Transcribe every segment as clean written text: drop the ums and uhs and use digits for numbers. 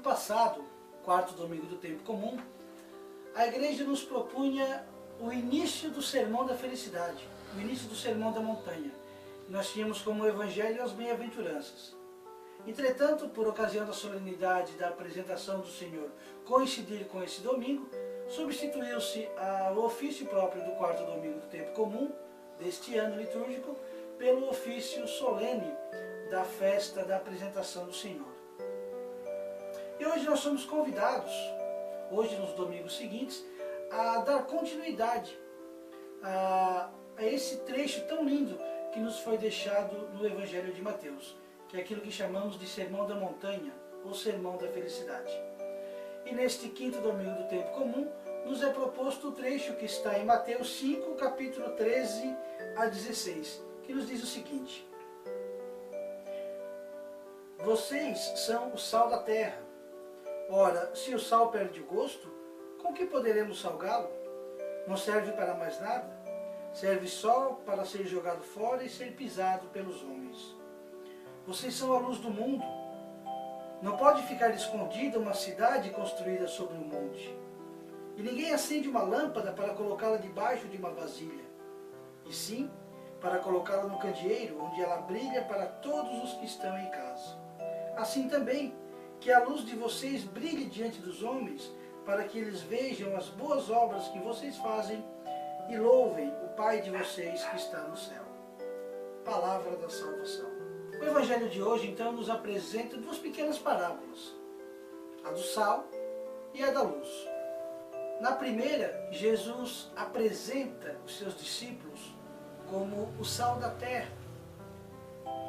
passado, quarto domingo do tempo comum, a igreja nos propunha o início do sermão da felicidade, o início do sermão da montanha. Nós tínhamos como evangelho as bem-aventuranças. Entretanto, por ocasião da solenidade da apresentação do Senhor coincidir com esse domingo, substituiu-se o ofício próprio do quarto domingo do tempo comum, deste ano litúrgico, pelo ofício solene da festa da apresentação do Senhor. E hoje nós somos convidados, hoje nos domingos seguintes, a dar continuidade a esse trecho tão lindo que nos foi deixado no Evangelho de Mateus, que é aquilo que chamamos de Sermão da Montanha, ou Sermão da Felicidade. E neste quinto domingo do tempo comum, nos é proposto o trecho que está em Mateus 5, capítulo 13 a 16, que nos diz o seguinte: Vocês são o sal da terra. Ora, se o sal perde o gosto, com que poderemos salgá-lo? Não serve para mais nada. Serve só para ser jogado fora e ser pisado pelos homens. Vocês são a luz do mundo. Não pode ficar escondida uma cidade construída sobre um monte. E ninguém acende uma lâmpada para colocá-la debaixo de uma vasilha, e sim para colocá-la no candeeiro, onde ela brilha para todos os que estão em casa. Assim também, que a luz de vocês brilhe diante dos homens, para que eles vejam as boas obras que vocês fazem e louvem o Pai de vocês que está no céu. Palavra da salvação. O Evangelho de hoje, então, nos apresenta duas pequenas parábolas, a do sal e a da luz. Na primeira, Jesus apresenta os seus discípulos como o sal da terra.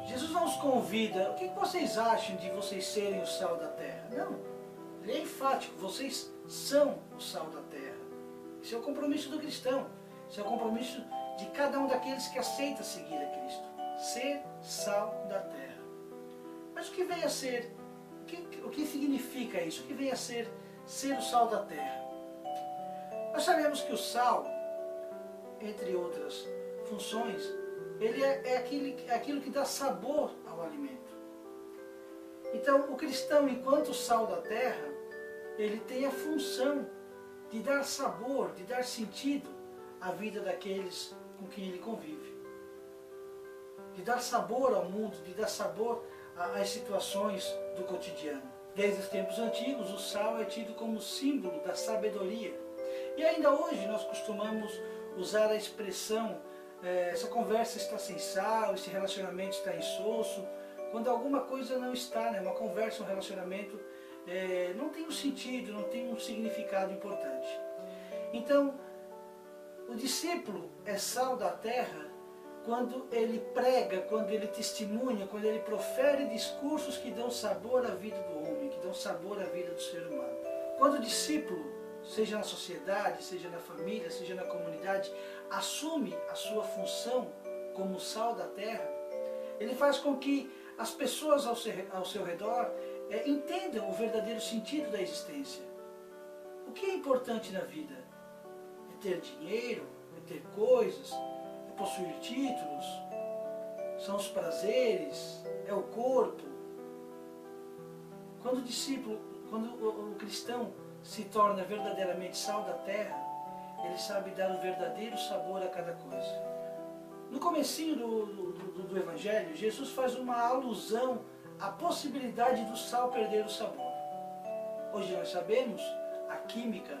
Jesus não os convida, o que vocês acham de vocês serem o sal da terra? Não, ele é enfático, vocês são o sal da terra. Esse é o compromisso do cristão, esse é o compromisso de cada um daqueles que aceita seguir a Cristo. Ser sal da terra. Mas o que vem a ser, o que significa isso? O que vem a ser o sal da terra? Nós sabemos que o sal, entre outras funções, ele é aquilo que dá sabor ao alimento. Então, o cristão, enquanto sal da terra, ele tem a função de dar sabor, de dar sentido à vida daqueles com quem ele convive. De dar sabor ao mundo, de dar sabor às situações do cotidiano. Desde os tempos antigos, o sal é tido como símbolo da sabedoria. E ainda hoje nós costumamos usar a expressão essa conversa está sem sal, esse relacionamento está insosso, quando alguma coisa não está, né? Uma conversa, um relacionamento não tem um sentido, não tem um significado importante. Então, o discípulo é sal da terra quando ele prega, quando ele testemunha, quando ele profere discursos que dão sabor à vida do homem, que dão sabor à vida do ser humano. Quando o discípulo, seja na sociedade, seja na família, seja na comunidade, assume a sua função como sal da terra, ele faz com que as pessoas ao seu redor entendam o verdadeiro sentido da existência. O que é importante na vida? É ter dinheiro? É ter coisas? É possuir títulos? São os prazeres? É o corpo? Quando o discípulo, quando o cristão se torna verdadeiramente sal da terra, ele sabe dar o verdadeiro sabor a cada coisa. No comecinho do Evangelho, Jesus faz uma alusão à possibilidade do sal perder o sabor. Hoje nós sabemos, a química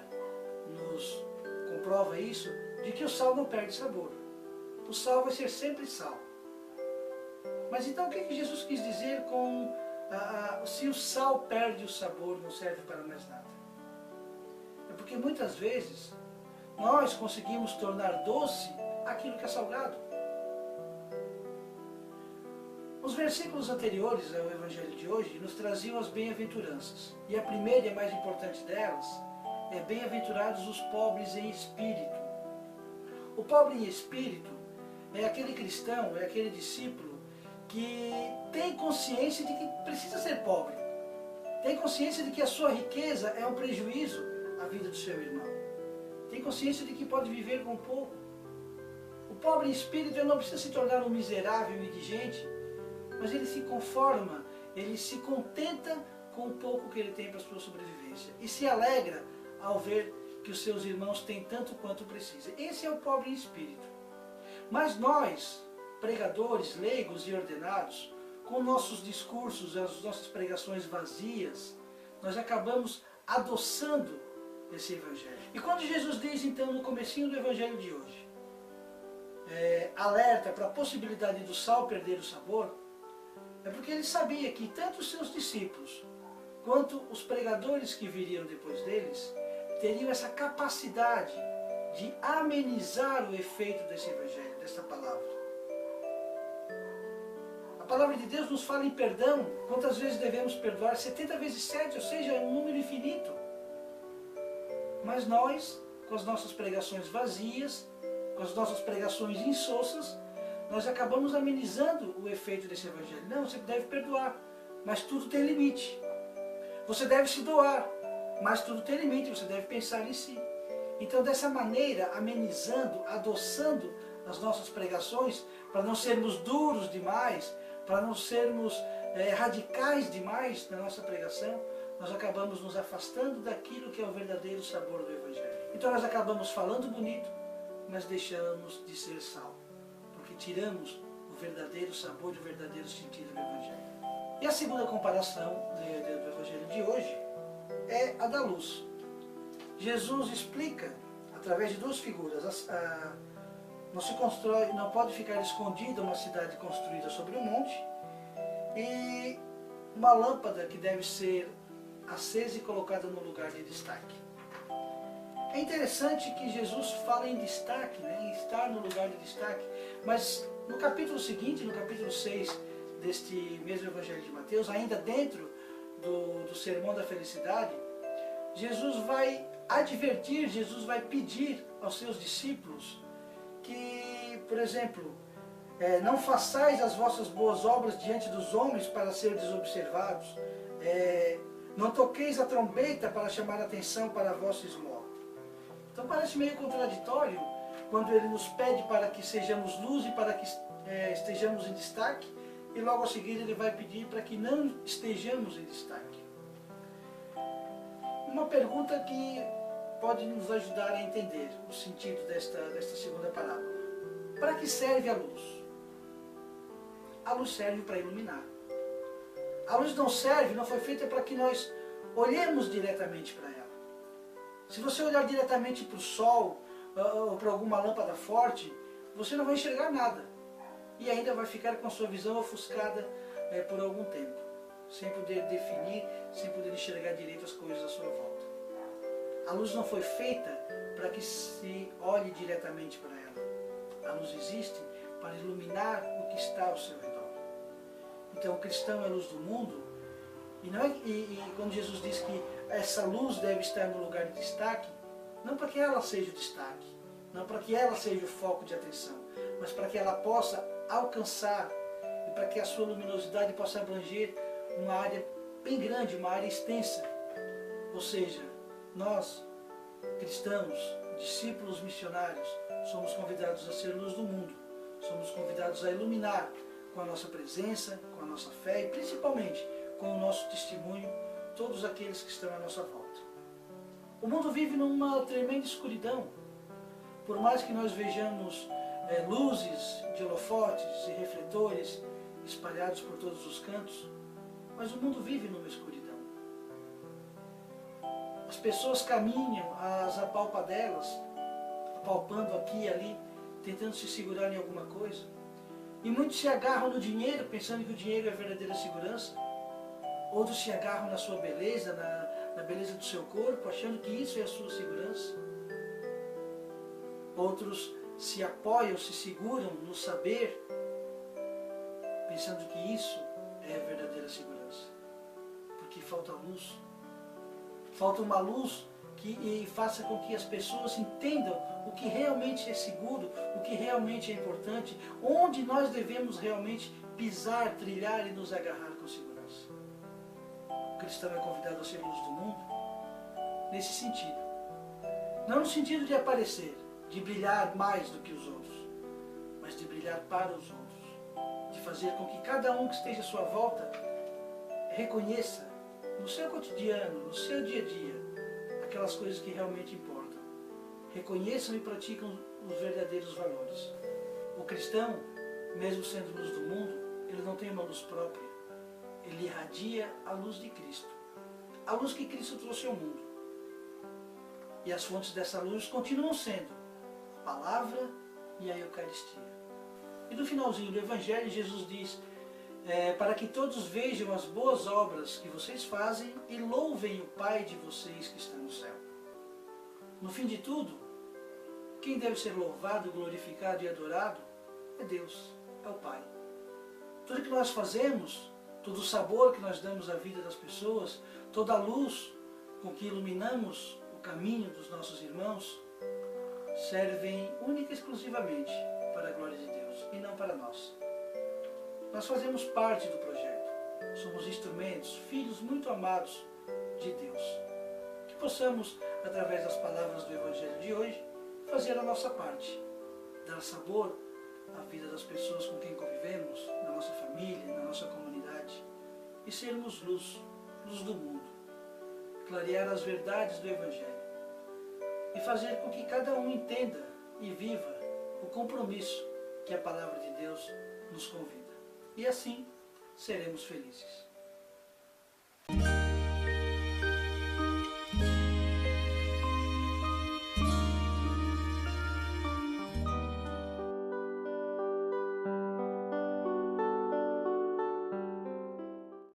nos comprova isso, de que o sal não perde sabor. O sal vai ser sempre sal. Mas então o que Jesus quis dizer com se o sal perde o sabor, não serve para mais nada? É porque muitas vezes nós conseguimos tornar doce aquilo que é salgado. Os versículos anteriores ao Evangelho de hoje nos traziam as bem-aventuranças. E a primeira e a mais importante delas é: bem-aventurados os pobres em espírito. O pobre em espírito é aquele cristão, é aquele discípulo que tem consciência de que precisa ser pobre. Tem consciência de que a sua riqueza é um prejuízo à vida do seu irmão. Tem consciência de que pode viver com pouco. O pobre em espírito não precisa se tornar um miserável e indigente, mas ele se conforma, ele se contenta com o pouco que ele tem para a sua sobrevivência e se alegra ao ver que os seus irmãos têm tanto quanto precisa. Esse é o pobre em espírito. Mas nós, pregadores, leigos e ordenados, com nossos discursos, as nossas pregações vazias, nós acabamos adoçando esse evangelho. E quando Jesus diz então no comecinho do evangelho de hoje, alerta para a possibilidade do sal perder o sabor, é porque ele sabia que tanto os seus discípulos quanto os pregadores que viriam depois deles teriam essa capacidade de amenizar o efeito desse evangelho, dessa palavra. A palavra de Deus nos fala em perdão. Quantas vezes devemos perdoar? 70 vezes 7, ou seja, é um número infinito. Mas nós, com as nossas pregações vazias, com as nossas pregações insossas, nós acabamos amenizando o efeito desse evangelho. Não, você deve perdoar, mas tudo tem limite. Você deve se doar, mas tudo tem limite, você deve pensar em si. Então, dessa maneira, amenizando, adoçando as nossas pregações, para não sermos duros demais, para não sermos radicais demais na nossa pregação, nós acabamos nos afastando daquilo que é o verdadeiro sabor do evangelho. Então nós acabamos falando bonito, mas deixamos de ser sal, porque tiramos o verdadeiro sabor e o verdadeiro sentido do evangelho. E a segunda comparação do evangelho de hoje é a da luz. Jesus explica, através de duas figuras, não pode ficar escondida uma cidade construída sobre um monte, e uma lâmpada que deve ser acesa e colocada no lugar de destaque. É interessante que Jesus fala em destaque, em estar no lugar de destaque, mas no capítulo seguinte, no capítulo 6 deste mesmo Evangelho de Mateus, ainda dentro do Sermão da Felicidade, Jesus vai advertir, Jesus vai pedir aos seus discípulos que, por exemplo, não façais as vossas boas obras diante dos homens para serdes observados, não toqueis a trombeta para chamar a atenção para a vossa esmola. Então parece meio contraditório quando ele nos pede para que sejamos luz e para que estejamos em destaque, e logo a seguir ele vai pedir para que não estejamos em destaque. Uma pergunta que pode nos ajudar a entender o sentido desta segunda parábola. Para que serve a luz? A luz serve para iluminar. A luz não foi feita para que nós olhemos diretamente para ela. Se você olhar diretamente para o sol ou para alguma lâmpada forte, você não vai enxergar nada. E ainda vai ficar com a sua visão ofuscada por algum tempo, sem poder definir, sem poder enxergar direito as coisas à sua volta. A luz não foi feita para que se olhe diretamente para ela. A luz existe para iluminar o que está ao seu redor. Então o cristão é a luz do mundo, e quando Jesus diz que essa luz deve estar no lugar de destaque, não para que ela seja o destaque, não para que ela seja o foco de atenção, mas para que ela possa alcançar e para que a sua luminosidade possa abranger uma área bem grande, uma área extensa. Ou seja, nós, cristãos, discípulos missionários, somos convidados a ser luz do mundo, somos convidados a iluminar com a nossa presença, com a nossa fé e principalmente com o nosso testemunho todos aqueles que estão à nossa volta. O mundo vive numa tremenda escuridão. Por mais que nós vejamos luzes de holofotes e refletores espalhados por todos os cantos, mas o mundo vive numa escuridão. As pessoas caminham às apalpadelas, apalpando aqui e ali, tentando se segurar em alguma coisa. E muitos se agarram no dinheiro, pensando que o dinheiro é a verdadeira segurança. Outros se agarram na sua beleza, na beleza do seu corpo, achando que isso é a sua segurança. Outros se apoiam, se seguram no saber, pensando que isso é a verdadeira segurança. Porque falta luz. Falta uma luz que faça com que as pessoas entendam o que realmente é seguro, o que realmente é importante, onde nós devemos realmente pisar, trilhar e nos agarrar com segurança. O cristão é convidado a ser luz do mundo nesse sentido. Não no sentido de aparecer, de brilhar mais do que os outros, mas de brilhar para os outros, de fazer com que cada um que esteja à sua volta reconheça no seu cotidiano, no seu dia a dia, aquelas coisas que realmente importam. Reconheçam e praticam os verdadeiros valores. O cristão, mesmo sendo luz do mundo, ele não tem uma luz própria. Ele irradia a luz de Cristo. A luz que Cristo trouxe ao mundo. E as fontes dessa luz continuam sendo a palavra e a Eucaristia. E no finalzinho do Evangelho, Jesus diz, para que todos vejam as boas obras que vocês fazem e louvem o Pai de vocês que está no céu. No fim de tudo, quem deve ser louvado, glorificado e adorado é Deus, é o Pai. Tudo que nós fazemos, todo o sabor que nós damos à vida das pessoas, toda a luz com que iluminamos o caminho dos nossos irmãos, servem única e exclusivamente para a glória de Deus e não para nós. Nós fazemos parte do projeto, somos instrumentos, filhos muito amados de Deus. Que possamos, através das palavras do Evangelho de hoje, fazer a nossa parte, dar sabor à vida das pessoas com quem convivemos, na nossa família, na nossa comunidade, e sermos luz, luz do mundo, clarear as verdades do Evangelho e fazer com que cada um entenda e viva o compromisso que a palavra de Deus nos convida. E assim seremos felizes.